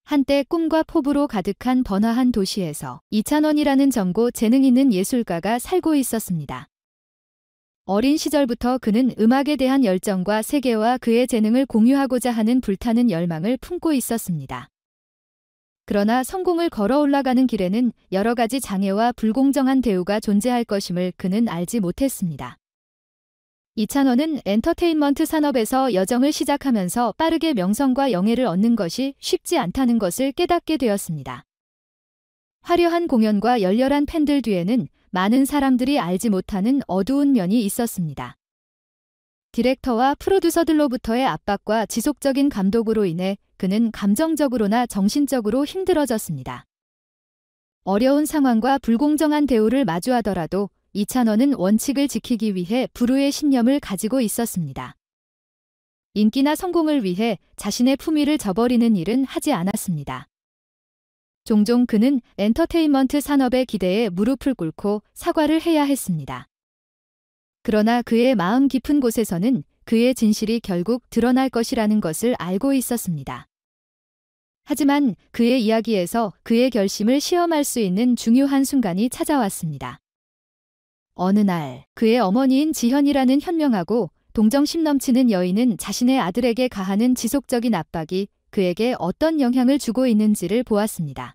한때 꿈과 포부로 가득한 번화한 도시에서 이찬원이라는 젊고 재능 있는 예술가가 살고 있었습니다. 어린 시절부터 그는 음악에 대한 열정과 세계와 그의 재능을 공유하고자 하는 불타는 열망을 품고 있었습니다. 그러나 성공을 걸어 올라가는 길에는 여러 가지 장애와 불공정한 대우가 존재할 것임을 그는 알지 못했습니다. 이찬원은 엔터테인먼트 산업에서 여정을 시작하면서 빠르게 명성과 영예를 얻는 것이 쉽지 않다는 것을 깨닫게 되었습니다. 화려한 공연과 열렬한 팬들 뒤에는 많은 사람들이 알지 못하는 어두운 면이 있었습니다. 디렉터와 프로듀서들로부터의 압박과 지속적인 감독으로 인해 그는 감정적으로나 정신적으로 힘들어졌습니다. 어려운 상황과 불공정한 대우를 마주하더라도 이찬원은 원칙을 지키기 위해 불후의 신념을 가지고 있었습니다. 인기나 성공을 위해 자신의 품위를 저버리는 일은 하지 않았습니다. 종종 그는 엔터테인먼트 산업의 기대에 무릎을 꿇고 사과를 해야 했습니다. 그러나 그의 마음 깊은 곳에서는 그의 진실이 결국 드러날 것이라는 것을 알고 있었습니다. 하지만 그의 이야기에서 그의 결심을 시험할 수 있는 중요한 순간이 찾아왔습니다. 어느 날 그의 어머니인 지현이라는 현명하고 동정심 넘치는 여인은 자신의 아들에게 가하는 지속적인 압박이 그에게 어떤 영향을 주고 있는지를 보았습니다.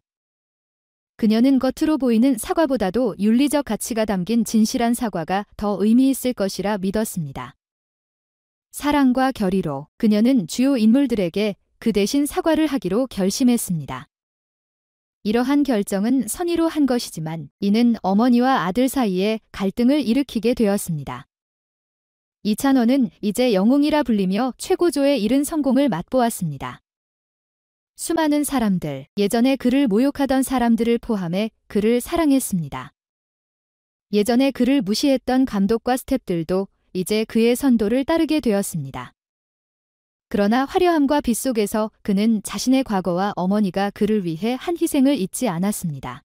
그녀는 겉으로 보이는 사과보다도 윤리적 가치가 담긴 진실한 사과가 더 의미 있을 것이라 믿었습니다. 사랑과 결의로 그녀는 주요 인물들에게 그 대신 사과를 하기로 결심했습니다. 이러한 결정은 선의로 한 것이지만 이는 어머니와 아들 사이에 갈등을 일으키게 되었습니다. 이찬원은 이제 영웅이라 불리며 최고조에 이른 성공을 맛보았습니다. 수많은 사람들, 예전에 그를 모욕하던 사람들을 포함해 그를 사랑했습니다. 예전에 그를 무시했던 감독과 스태프들도 이제 그의 선도를 따르게 되었습니다. 그러나 화려함과 빛 속에서 그는 자신의 과거와 어머니가 그를 위해 한 희생을 잊지 않았습니다.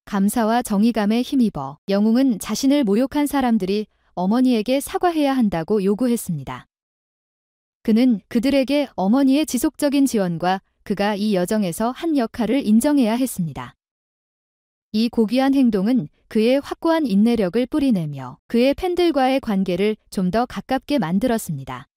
감사와 정의감에 힘입어 영웅은 자신을 모욕한 사람들이 어머니에게 사과해야 한다고 요구했습니다. 그는 그들에게 어머니의 지속적인 지원과 그가 이 여정에서 한 역할을 인정해야 했습니다. 이 고귀한 행동은 그의 확고한 인내력을 뿌리내며 그의 팬들과의 관계를 좀 더 가깝게 만들었습니다.